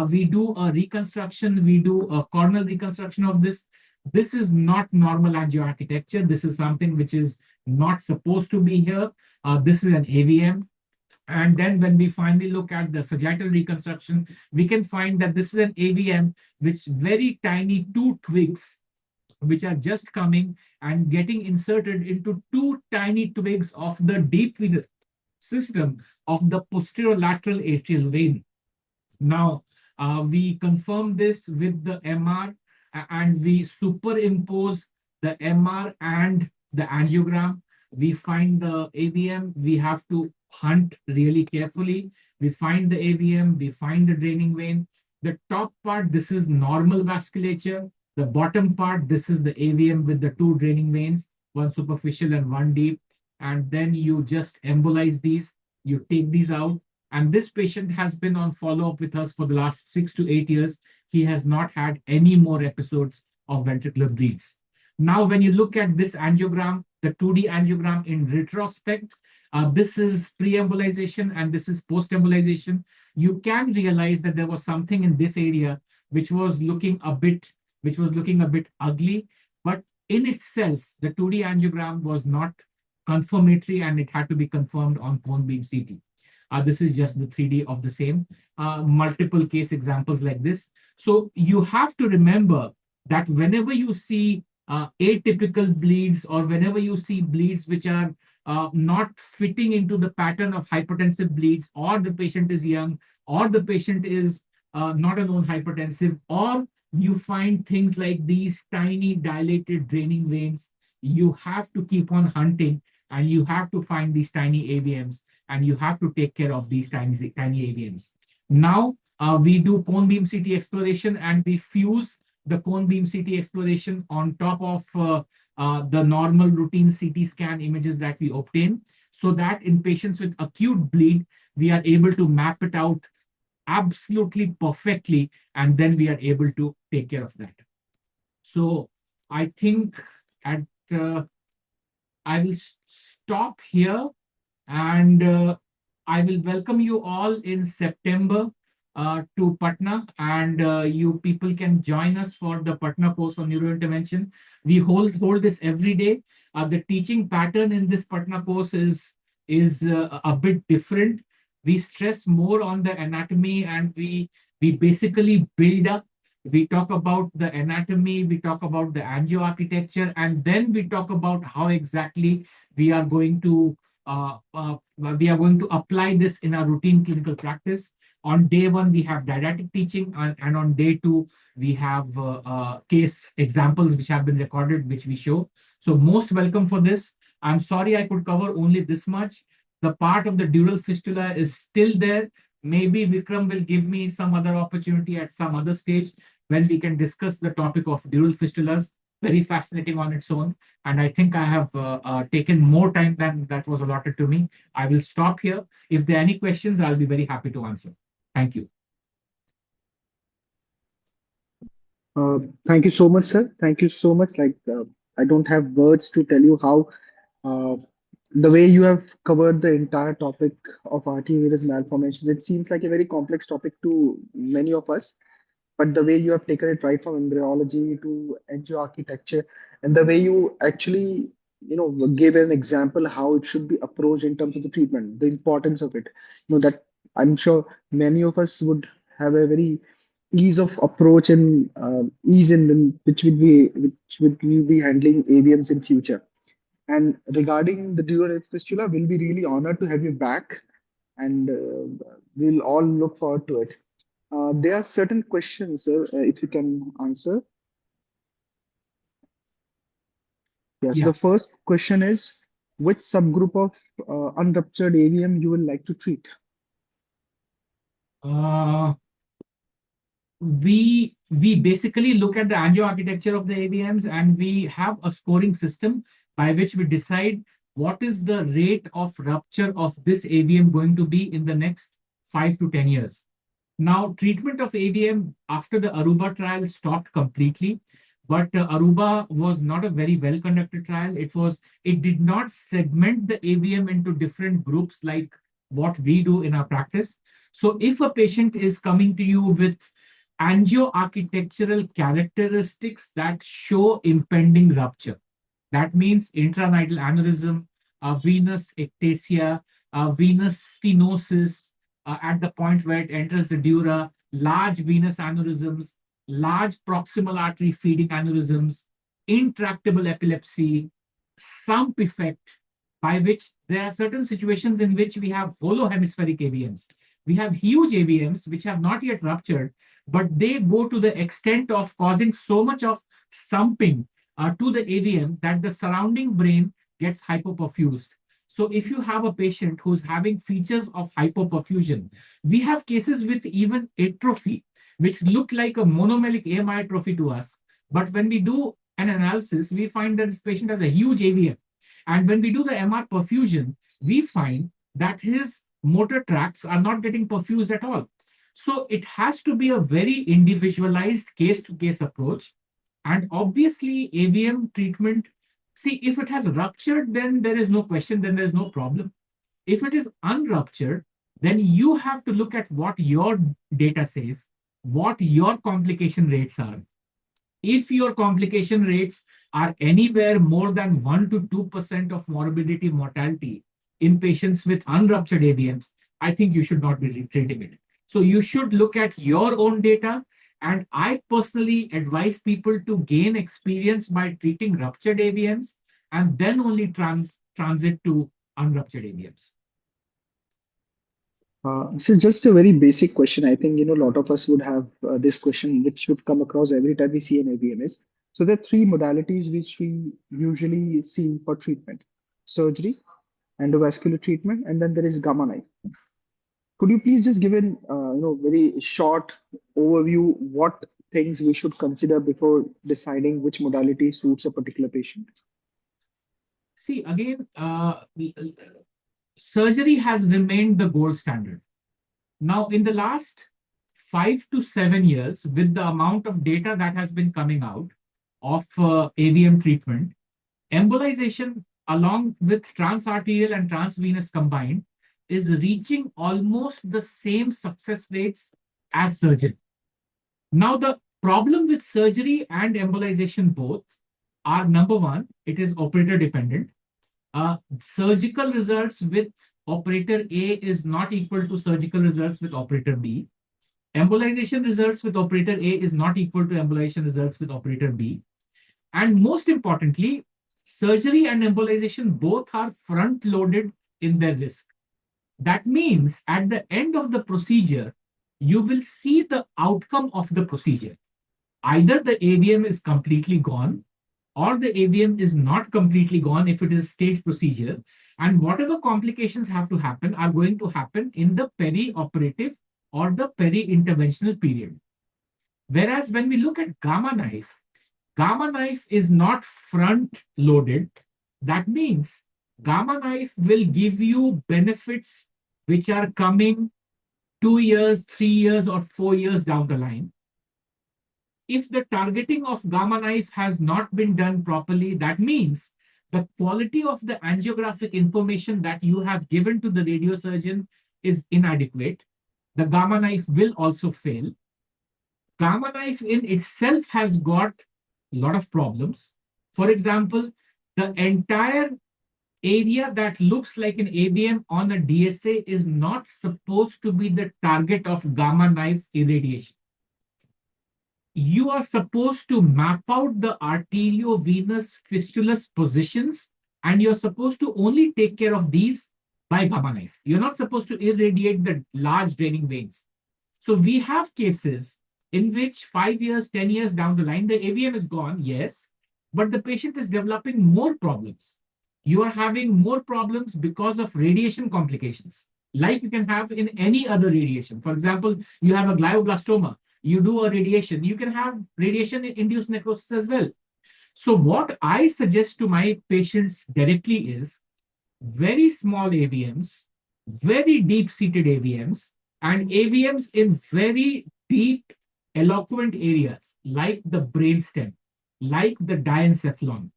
We do a reconstruction, we do a coronal reconstruction of this. This is not normal angioarchitecture. This is something which is not supposed to be here. This is an AVM. And then when we finally look at the sagittal reconstruction, we can find that this is an AVM, which very tiny two twigs, which are just coming and getting inserted into two tiny twigs of the deep venous system of the posterolateral atrial vein. Now, we confirm this with the MR and we superimpose the MR and the angiogram. We find the AVM, we have to hunt really carefully. We find the AVM, we find the draining vein. The top part, this is normal vasculature. The bottom part, this is the AVM with the two draining veins, one superficial and one deep. And then you just embolize these, you take these out. And this patient has been on follow-up with us for the last 6 to 8 years. He has not had any more episodes of ventricular bleeds. Now, when you look at this angiogram, the 2D angiogram in retrospect, this is pre-embolization and this is post-embolization. You can realize that there was something in this area which was looking a bit ugly, but in itself, the 2D angiogram was not confirmatory and it had to be confirmed on cone beam CT. This is just the 3D of the same, multiple case examples like this. So you have to remember that whenever you see atypical bleeds, or whenever you see bleeds which are not fitting into the pattern of hypertensive bleeds, or the patient is young, or the patient is not a known hypertensive, or you find things like these tiny dilated draining veins, you have to keep on hunting, and you have to find these tiny AVMs, and you have to take care of these tiny AVMs. Now, we do cone beam CT exploration, and we fuse the cone beam CT exploration on top of the normal routine CT scan images that we obtain, so that in patients with acute bleed, we are able to map it out absolutely perfectly, and then we are able to take care of that. So I think at I will stop here, and I will welcome you all in September to Patna, and you people can join us for the Patna course on neurointervention. We hold this every day. The teaching pattern in this Patna course is a bit different. We stress more on the anatomy, and we basically build up. We talk about the anatomy, we talk about the angio architecture, and then we talk about how exactly we are going to apply this in our routine clinical practice. On day one, we have didactic teaching, and on day two, we have case examples which have been recorded, which we show. So most welcome for this. I'm sorry I could cover only this much. The part of the dural fistula is still there. Maybe Vikram will give me some other opportunity at some other stage when we can discuss the topic of dural fistulas. Very fascinating on its own. And I think I have taken more time than that was allotted to me. I will stop here. If there are any questions, I'll be very happy to answer. Thank you. Thank you so much, sir. Thank you so much. I don't have words to tell you how uh, the way you have covered the entire topic of arteriovenous malformations. It seems like a very complex topic to many of us, but the way you have taken it right from embryology to angioarchitecture, and the way you actually, gave an example how it should be approached in terms of the treatment, the importance of it, that I'm sure many of us would have a very ease of approach and ease in which would be handling AVMs in future. And regarding the dural fistula, we'll be really honored to have you back, and we'll all look forward to it. There are certain questions, sir, if you can answer. Yeah, so Yeah. the first question is, which subgroup of unruptured AVM you would like to treat? Uh, we basically look at the angio architecture of the AVMs, and we have a scoring system by which we decide what is the rate of rupture of this AVM going to be in the next 5 to 10 years. Now, treatment of AVM after the Aruba trial stopped completely, but Aruba was not a very well conducted trial. It did not segment the AVM into different groups like what we do in our practice. So if a patient is coming to you with angioarchitectural characteristics that show impending rupture, that means intranidal aneurysm, venous ectasia, venous stenosis at the point where it enters the dura, large venous aneurysms, large proximal artery feeding aneurysms, intractable epilepsy, sump effect, by which there are certain situations in which we have hollow hemispheric AVMs. We have huge AVMs which have not yet ruptured, but they go to the extent of causing so much of sumping to the AVM that the surrounding brain gets hypoperfused. So if you have a patient who's having features of hypoperfusion, we have cases with even atrophy, which look like a monomelic AMI atrophy to us. But when we do an analysis, we find that this patient has a huge AVM. And when we do the MR perfusion, we find that his motor tracts are not getting perfused at all. So it has to be a very individualized case to case approach. And obviously, AVM treatment, see, if it has ruptured, then there is no question, then there's no problem. If it is unruptured, then you have to look at what your data says, what your complication rates are. If your complication rates are anywhere more than 1 to 2% of morbidity mortality in patients with unruptured AVMs, I think you should not be treating it. So you should look at your own data And I personally advise people to gain experience by treating ruptured AVMs and then only transit to unruptured AVMs. So just a very basic question. I think a lot of us would have this question, which would come across every time we see an AVMS. So there are three modalities which we usually see for treatment: surgery, endovascular treatment, and then there is gamma knife. Could you please just give an very short overview what things we should consider before deciding which modality suits a particular patient? See, again, surgery has remained the gold standard. Now, in the last 5 to 7 years, with the amount of data that has been coming out of AVM treatment, embolization, along with transarterial and transvenous combined, is reaching almost the same success rates as surgery. Now, the problem with surgery and embolization both are, number one, it is operator dependent. Surgical results with operator A is not equal to surgical results with operator B. Embolization results with operator A is not equal to embolization results with operator B. And most importantly, surgery and embolization both are front loaded in their risk. That means at the end of the procedure, you will see the outcome of the procedure. Either the AVM is completely gone or the AVM is not completely gone if it is a staged procedure. And whatever complications have to happen are going to happen in the peri-operative or the peri-interventional period. Whereas when we look at gamma knife is not front loaded. That means gamma knife will give you benefits which are coming 2 years, 3 years, or 4 years down the line. If the targeting of gamma knife has not been done properly, that means the quality of the angiographic information that you have given to the radiosurgeon is inadequate. The gamma knife will also fail. Gamma knife in itself has got a lot of problems. For example, the entire area that looks like an AVM on a DSA is not supposed to be the target of gamma knife irradiation. You are supposed to map out the arteriovenous fistulous positions, and you're supposed to only take care of these by gamma knife. You're not supposed to irradiate the large draining veins. So we have cases in which 5 years, 10 years down the line, the AVM is gone, yes, but the patient is developing more problems. You are having more problems because of radiation complications, like you can have in any other radiation. For example, you have a glioblastoma, you do a radiation, you can have radiation-induced necrosis as well. So what I suggest to my patients directly is very small AVMs, very deep-seated AVMs, and AVMs in very deep, eloquent areas like the brainstem, like the diencephalon,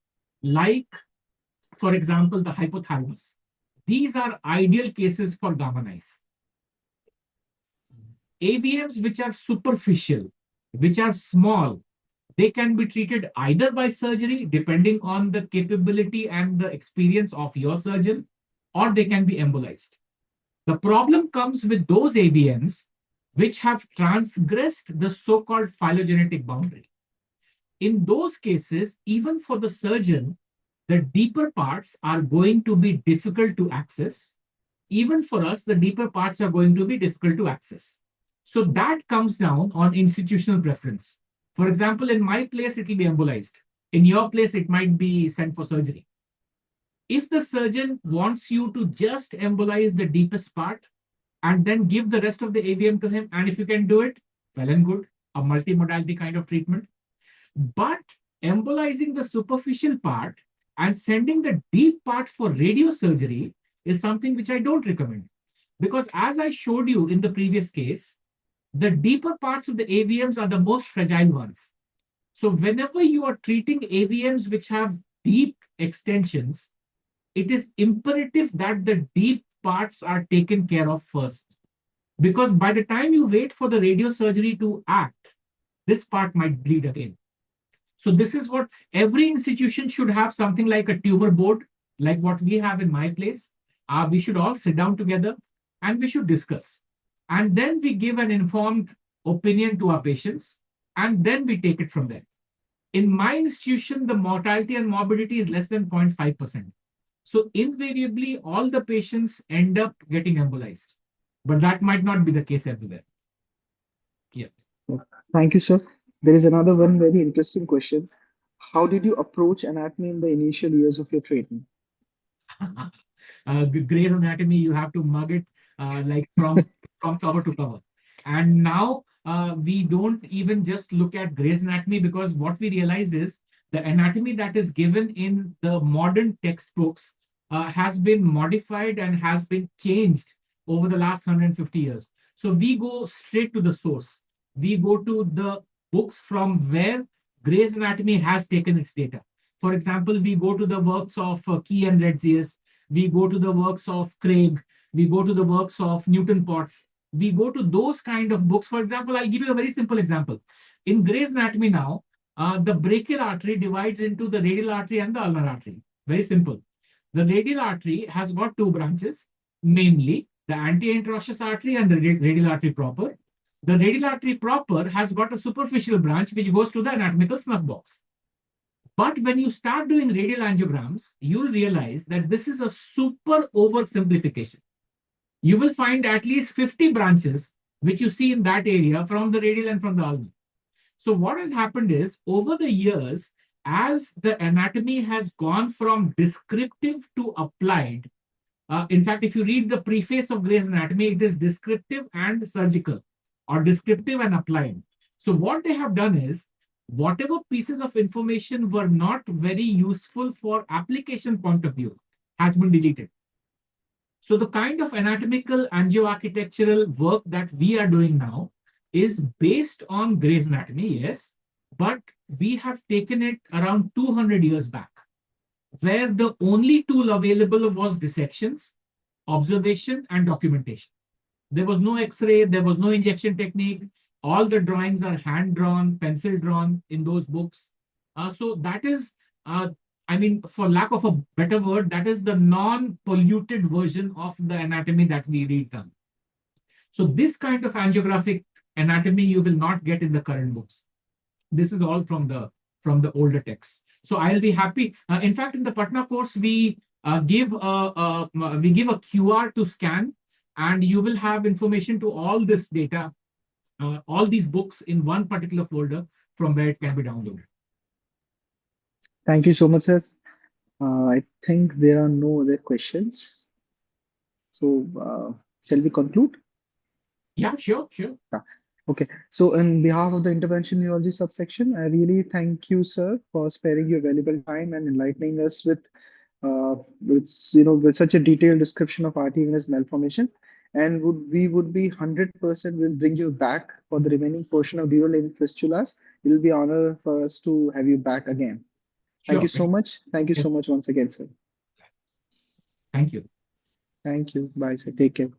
like, for example, the hypothalamus. These are ideal cases for gamma knife. AVMs which are superficial, which are small, they can be treated either by surgery, depending on the capability and the experience of your surgeon, or they can be embolized. The problem comes with those AVMs which have transgressed the so-called phylogenetic boundary. In those cases, even for the surgeon, the deeper parts are going to be difficult to access. Even for us, the deeper parts are going to be difficult to access. So that comes down on institutional preference. For example, in my place, it will be embolized. In your place, it might be sent for surgery. If the surgeon wants you to just embolize the deepest part and then give the rest of the AVM to him, and if you can do it, well and good, a multimodality kind of treatment. But embolizing the superficial part and sending the deep part for radiosurgery is something which I don't recommend. Because as I showed you in the previous case, the deeper parts of the AVMs are the most fragile ones. So whenever you are treating AVMs which have deep extensions, it is imperative that the deep parts are taken care of first. Because by the time you wait for the radiosurgery to act, this part might bleed again. So this is what every institution should have, something like a tumor board, like what we have in my place. We should all sit down together and we should discuss. And then we give an informed opinion to our patients. and then we take it from there. In my institution, the mortality and morbidity is less than 0.5%. So invariably, all the patients end up getting embolized, but that might not be the case everywhere. Yeah. Thank you, sir. There is another one very interesting question. How did you approach anatomy in the initial years of your training? Grey's Anatomy, you have to mug it like from cover to cover. And now we don't even just look at Grey's Anatomy, because what we realize is the anatomy that is given in the modern textbooks has been modified and has been changed over the last 150 years. So we go straight to the source. We go to the books from where Grey's Anatomy has taken its data. For example, we go to the works of Key and Ledzius, we go to the works of Craig, we go to the works of Newton Potts, we go to those kind of books. For example, I'll give you a very simple example. In Grey's Anatomy now, the brachial artery divides into the radial artery and the ulnar artery. Very simple. The radial artery has got two branches, mainly the anti-interosseous artery and the radial artery proper. The radial artery proper has got a superficial branch which goes to the anatomical snuff box. But when you start doing radial angiograms, you'll realize that this is a super oversimplification. You will find at least 50 branches which you see in that area from the radial and from the ulnar. So what has happened is, over the years, as the anatomy has gone from descriptive to applied, in fact, if you read the preface of Gray's Anatomy, it is descriptive and surgical, or descriptive and applied. So what they have done is, whatever pieces of information were not very useful for application point of view has been deleted. So the kind of anatomical angioarchitectural work that we are doing now is based on Gray's Anatomy, yes, but we have taken it around 200 years back, where the only tool available was dissections, observation, and documentation. There was no X-ray, there was no injection technique. All the drawings are hand-drawn, pencil-drawn in those books. So that is, I mean, for lack of a better word, that is the non-polluted version of the anatomy that we read now. So this kind of angiographic anatomy you will not get in the current books. This is all from the older texts. So I'll be happy. In fact, in the Patna course, we give a QR to scan, and you will have information to all this data, all these books in one particular folder from where it can be downloaded. Thank you so much, sir. I think there are no other questions. So, shall we conclude? Yeah, sure. Yeah. Okay. So, on behalf of the Intervention Neurology subsection, I really thank you, sir, for sparing your valuable time and enlightening us with such a detailed description of RT venous malformation. And we would be 100% will bring you back for the remaining portion of dural limb fistulas. It will be honor for us to have you back again. Thank you Sure. so much. Thank you so much once again, sir. Thank you. Thank you. Bye, sir. Take care.